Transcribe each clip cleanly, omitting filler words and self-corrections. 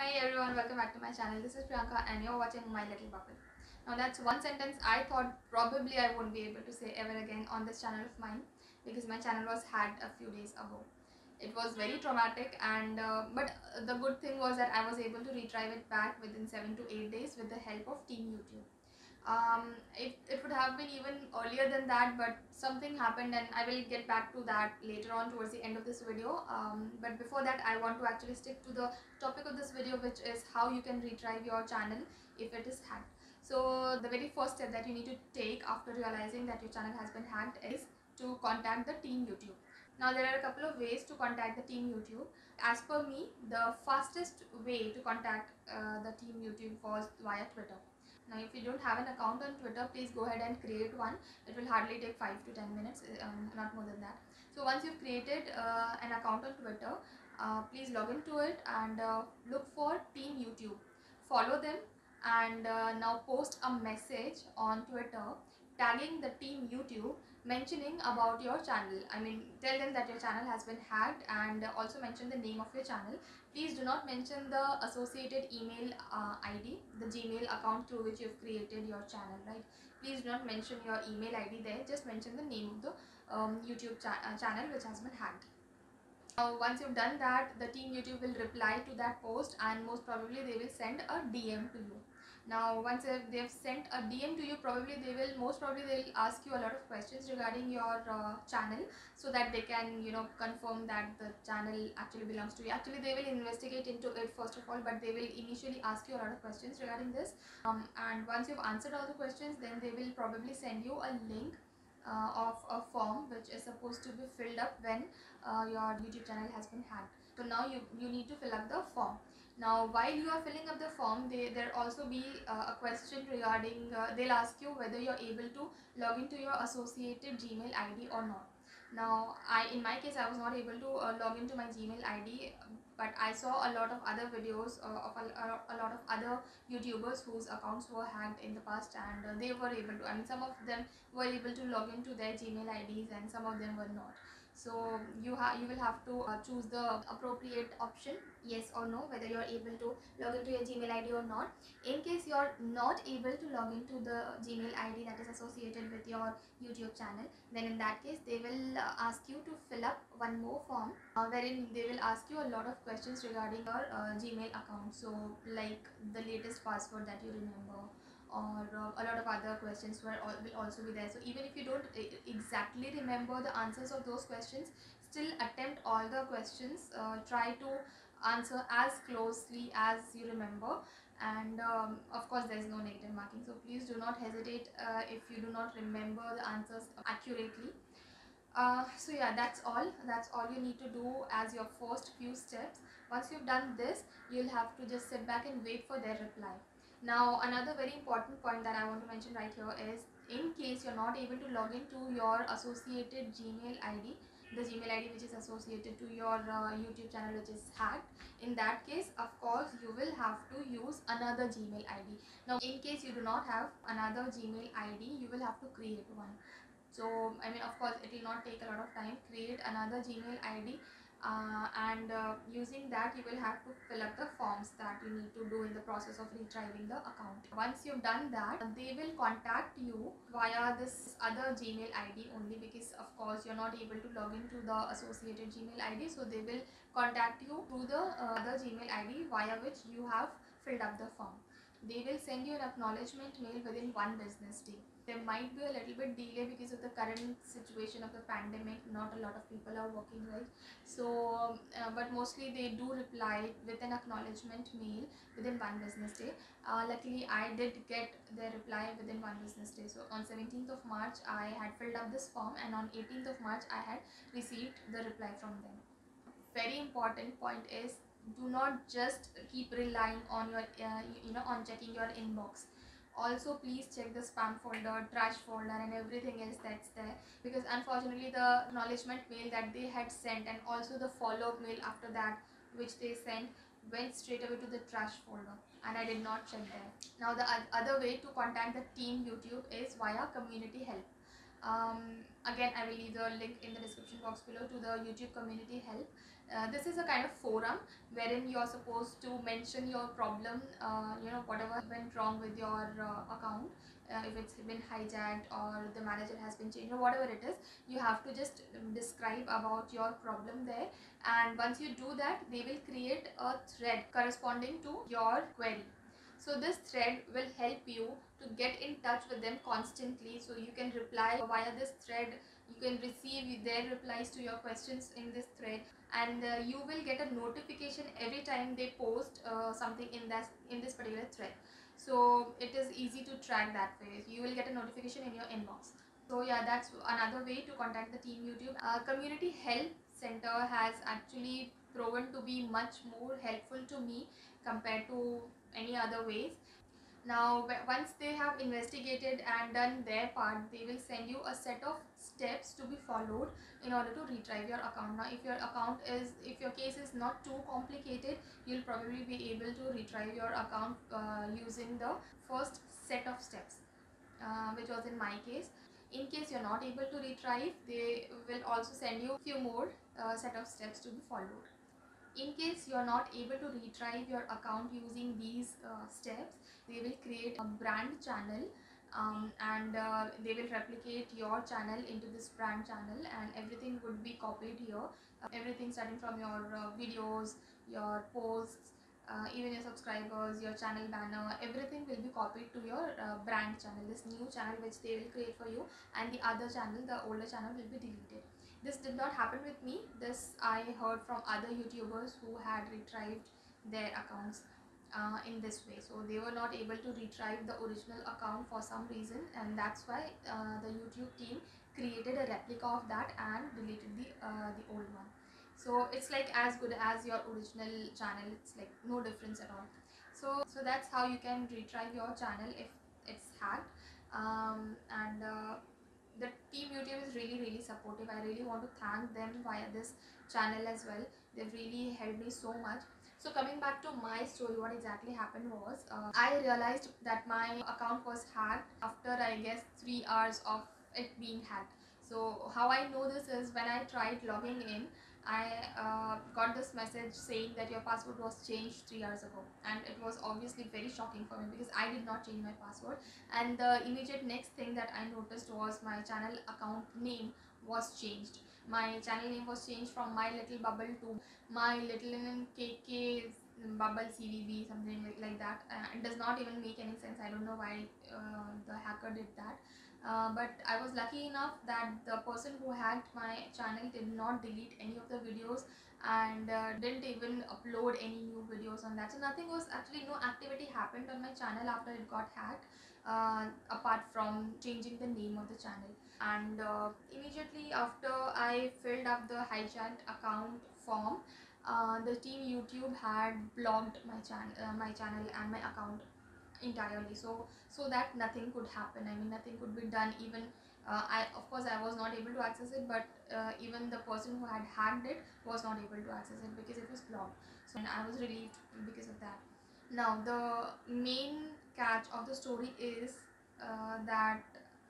Hi everyone, welcome back to my channel. This is Priyanka and you're watching My Little Bubble. Now that's one sentence I thought probably I won't be able to say ever again on this channel of mine because my channel was hacked a few days ago. It was very traumatic but the good thing was that I was able to retrieve it back within 7 to 8 days with the help of Team YouTube. It would have been even earlier than that, but something happened and I will get back to that later on towards the end of this video. But before that, I want to actually stick to the topic of this video, which is how you can retrieve your channel if it is hacked. So the very first step that you need to take after realizing that your channel has been hacked is to contact the Team YouTube. Now there are a couple of ways to contact the Team YouTube. As per me, the fastest way to contact the Team YouTube was via Twitter. Now if you don't have an account on Twitter, please go ahead and create one. It will hardly take 5 to 10 minutes, not more than that. So once you've created an account on Twitter, please log into it and look for Team YouTube. Follow them and now post a message on Twitter tagging the Team YouTube, mentioning about your channel. I mean, tell them that your channel has been hacked and also mention the name of your channel. Please do not mention the associated email ID, the Gmail account through which you've created your channel, right? Please do not mention your email ID there, just mention the name of the YouTube channel which has been hacked. Once you've done that, the Team YouTube will reply to that post and most probably they will send a DM to you. Now once they've sent a DM to you, most probably they'll ask you a lot of questions regarding your channel, so that they can confirm that the channel actually belongs to you. Actually they will investigate into it first of all, but they will initially ask you a lot of questions regarding this, and once you've answered all the questions, then they will probably send you a link of a form which is supposed to be filled up when your YouTube channel has been hacked. So now you need to fill up the form. Now while you are filling up the form, there also be a question regarding, they'll ask you whether you're able to log into your associated Gmail ID or not. Now in my case I was not able to log into my Gmail ID, but I saw a lot of other videos of a lot of other YouTubers whose accounts were hacked in the past, and they were able to, I mean, some of them were able to log into their Gmail IDs and some of them were not. So you will have to choose the appropriate option, yes or no, whether you're able to log into your Gmail ID or not. In case you're not able to log into the Gmail ID that is associated with your YouTube channel, then in that case they will ask you to fill up one more form wherein they will ask you a lot of questions regarding your Gmail account. So like the latest password that you remember, or a lot of other questions will also be there. So even if you don't exactly remember the answers of those questions, still attempt all the questions, try to answer as closely as you remember, and of course there is no negative marking, so please do not hesitate if you do not remember the answers accurately. So yeah, that's all you need to do as your first few steps. Once you've done this, you'll have to just sit back and wait for their reply. Now another very important point that I want to mention right here is, in case you're not able to log into your associated Gmail ID, the Gmail ID which is associated to your YouTube channel which is hacked, in that case of course you will have to use another Gmail ID. Now in case you do not have another Gmail ID, you will have to create one. So I mean, of course it will not take a lot of time. Create another Gmail ID and using that you will have to fill up the forms that you need to do in the process of retrieving the account. Once you've done that, they will contact you via this other Gmail ID only, because of course you're not able to log into the associated Gmail ID, so they will contact you through the other Gmail ID via which you have filled up the form. They will send you an acknowledgement mail within 1 business day. There might be a little bit delay because of the current situation of the pandemic. Not a lot of people are working, right? So but mostly they do reply with an acknowledgement mail within 1 business day. Luckily I did get their reply within 1 business day. So on 17th of March I had filled up this form, and on 18th of March I had received the reply from them. Very important point is, do not just keep relying on your on checking your inbox. Also please check the spam folder, trash folder and everything else that's there, because unfortunately the acknowledgement mail that they had sent and also the follow-up mail after that which they sent went straight away to the trash folder, and I did not check there. Now the other way to contact the Team YouTube is via community help. Again I will leave the link in the description box below to the YouTube community help. This is a kind of forum wherein you're supposed to mention your problem, whatever went wrong with your account, if it's been hijacked or the manager has been changed or whatever it is. You have to just describe about your problem there, and once you do that, they will create a thread corresponding to your query. So this thread will help you to get in touch with them constantly, so you can reply via this thread. You can receive their replies to your questions in this thread, and you will get a notification every time they post something in this particular thread. So it is easy to track that way. You will get a notification in your inbox. So yeah, that's another way to contact the Team YouTube. Community Help Center has actually proven to be much more helpful to me compared to any other ways. Now, once they have investigated and done their part, they will send you a set of steps to be followed in order to retrieve your account. Now, if your case is not too complicated, you'll probably be able to retrieve your account using the first set of steps, which was in my case. In case you're not able to retrieve, they will also send you a few more set of steps to be followed. In case you're not able to retrieve your account using these steps, they will create a brand channel, and they will replicate your channel into this brand channel, and everything would be copied here. Everything starting from your videos, your posts, even your subscribers, your channel banner, everything will be copied to your brand channel, this new channel which they will create for you, and the other channel, the older channel, will be deleted. This did not happen with me. This I heard from other YouTubers who had retrieved their accounts in this way. So they were not able to retrieve the original account for some reason, and that's why the YouTube team created a replica of that and deleted the old one. So it's like as good as your original channel. It's like no difference at all. So that's how you can retrieve your channel if it's hacked. And the Team YouTube is really supportive. I really want to thank them via this channel as well. They've really helped me so much. So coming back to my story, what exactly happened was, I realized that my account was hacked after, I guess, 3 hours of it being hacked. So how I know this is when I tried logging in, I got this message saying that your password was changed 3 hours ago, and it was obviously very shocking for me because I did not change my password. And the immediate next thing that I noticed was my channel account name was changed. My channel name was changed from My Little Bubble to My Little KK Bubble CVB, something like that. It does not even make any sense. I don't know why the hacker did that. But I was lucky enough that the person who hacked my channel did not delete any of the videos, and didn't even upload any new videos on that. So nothing was actually, no activity happened on my channel after it got hacked, apart from changing the name of the channel. And immediately after I filled up the hijacked account form, the Team YouTube had blocked my channel and my account entirely, so that nothing could happen. I mean, nothing could be done. Even I was not able to access it, but even the person who had hacked it was not able to access it because it was blocked. So, and I was relieved because of that. Now the main catch of the story is that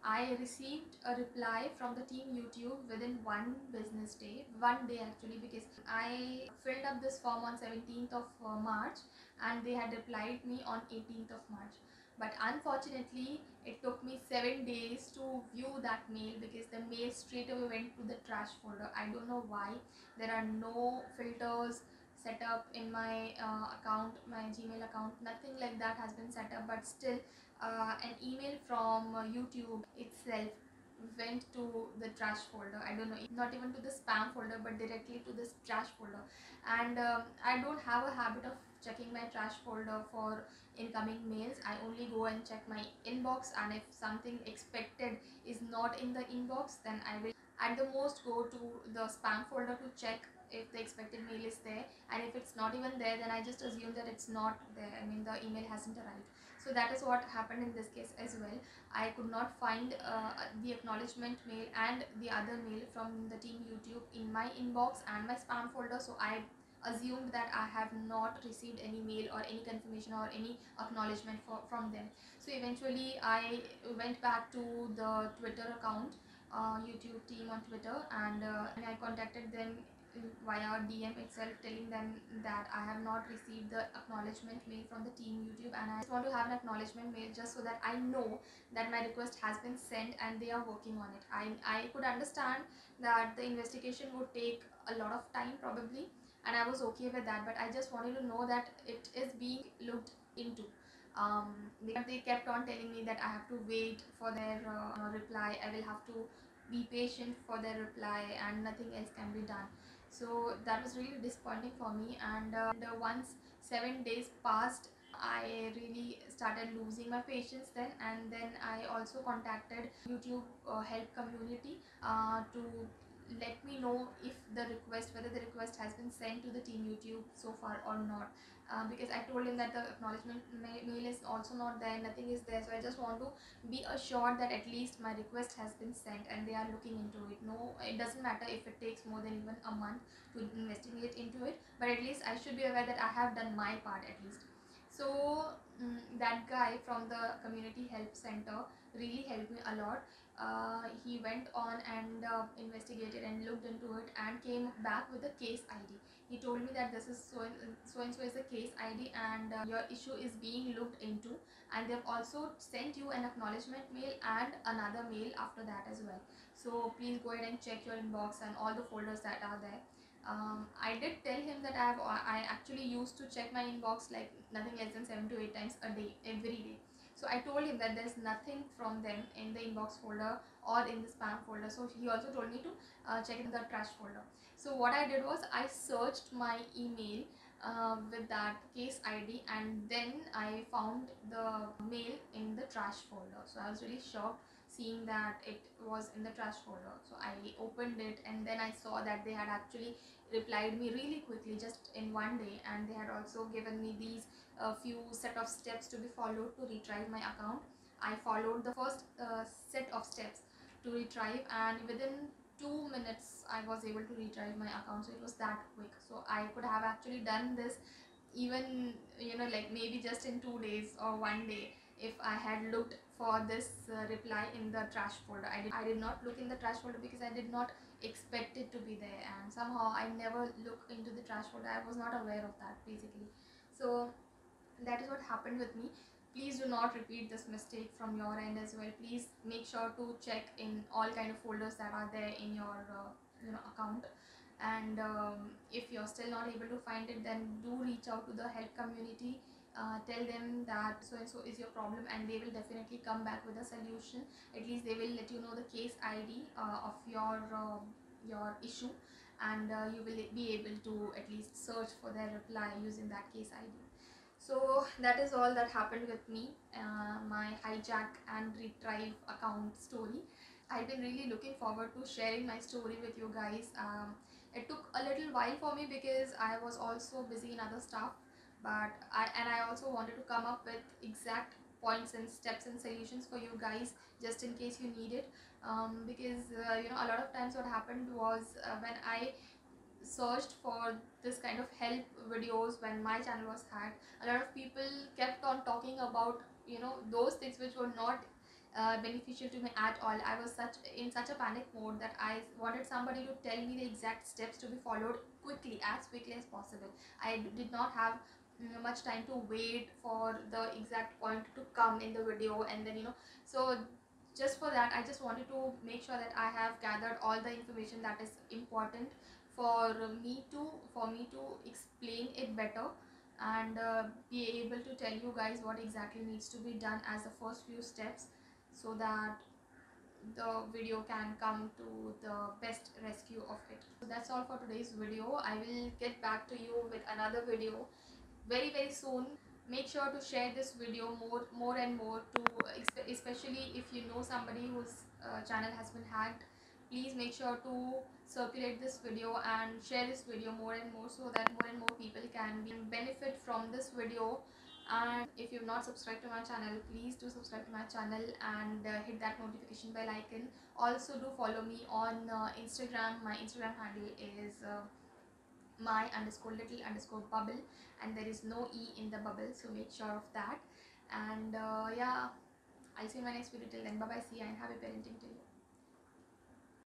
I received a reply from the Team YouTube within one day actually, because I filled up this form on 17th of March, and they had replied me on 18th of March. But unfortunately, it took me 7 days to view that mail because the mail straight away went to the trash folder. I don't know why. There are no filters set up in my account, my Gmail account. Nothing like that has been set up, but still an email from YouTube itself went to the trash folder. I don't know, not even to the spam folder, but directly to this trash folder. And I don't have a habit of checking my trash folder for incoming mails. I only go and check my inbox, and if something expected is not in the inbox, then I will at the most go to the spam folder to check if the expected mail is there. And if it's not even there, then I just assume that it's not there. I mean, the email hasn't arrived. So that is what happened in this case as well. I could not find the acknowledgement mail and the other mail from the Team YouTube in my inbox and my spam folder. So I assumed that I have not received any mail or any confirmation or any acknowledgement from them. So eventually I went back to the Twitter account, YouTube team on Twitter, and I contacted them via DM itself, telling them that I have not received the acknowledgement mail from the team YouTube, and I just want to have an acknowledgement mail just so that I know that my request has been sent and they are working on it. I could understand that the investigation would take a lot of time probably, and I was okay with that, but I just wanted to know that it is being looked into. They kept on telling me that I have to wait for their reply, I will have to be patient for their reply, and nothing else can be done. So that was really disappointing for me, and once 7 days passed, I really started losing my patience then, and then I also contacted YouTube help community to let me know if whether the request has been sent to the team YouTube so far or not, because I told him that the acknowledgement mail is also not there, nothing is there. So I just want to be assured that at least my request has been sent and they are looking into it. No, it doesn't matter if it takes more than even a month to investigate into it, but at least I should be aware that I have done my part at least. So that guy from the community help center really helped me a lot. He went on and investigated and looked into it and came back with a case ID. He told me that this is so and so is the case ID, and your issue is being looked into, and they've also sent you an acknowledgement mail and another mail after that as well. So please go ahead and check your inbox and all the folders that are there. I did tell him that I actually used to check my inbox like nothing less than 7 to 8 times a day, every day. So I told him that there's nothing from them in the inbox folder or in the spam folder. So he also told me to check in the trash folder. So what I did was I searched my email with that case ID, and then I found the mail in the trash folder. So I was really shocked seeing that it was in the trash folder. So I opened it, and then I saw that they had actually replied me really quickly, just in one day, and they had also given me these few set of steps to be followed to retrieve my account. I followed the first set of steps to retrieve, and within 2 minutes I was able to retrieve my account. So it was that quick. So I could have actually done this even, like maybe just in 2 days or one day, if I had looked for this reply in the trash folder. I did not look in the trash folder because I did not expect it to be there, and somehow I never look into the trash folder. I was not aware of that basically. So that is what happened with me. Please do not repeat this mistake from your end as well. Please make sure to check in all kind of folders that are there in your account, and if you're still not able to find it, then do reach out to the help community. Tell them that so and so is your problem, and they will definitely come back with a solution. At least they will let you know the case ID of your issue, and you will be able to at least search for their reply using that case ID. So that is all that happened with me, my hijack and retrieve account story. I've been really looking forward to sharing my story with you guys. It took a little while for me because I was also busy in other stuff, but I also wanted to come up with exact points and steps and solutions for you guys, just in case you need it. Because a lot of times what happened was, when I searched for this kind of help videos when my channel was hacked, a lot of people kept on talking about those things which were not beneficial to me at all. I was in such a panic mode that I wanted somebody to tell me the exact steps to be followed as quickly as possible. I did not have much time to wait for the exact point to come in the video, and then so just for that I just wanted to make sure that I have gathered all the information that is important for me to explain it better, and be able to tell you guys what exactly needs to be done as the first few steps, so that the video can come to the best rescue of it. So that's all for today's video. I will get back to you with another video very very soon. Make sure to share this video more and more to, especially if you know somebody whose channel has been hacked. Please make sure to circulate this video and share this video more and more, so that more and more people can benefit from this video. And if you've not subscribed to my channel, please do subscribe to my channel and hit that notification bell icon. Also do follow me on Instagram. My Instagram handle is my_little_bubble, and there is no e in the bubble, so make sure of that. And yeah, I'll see you in my next video. Till then, bye bye, see ya, and happy parenting to you.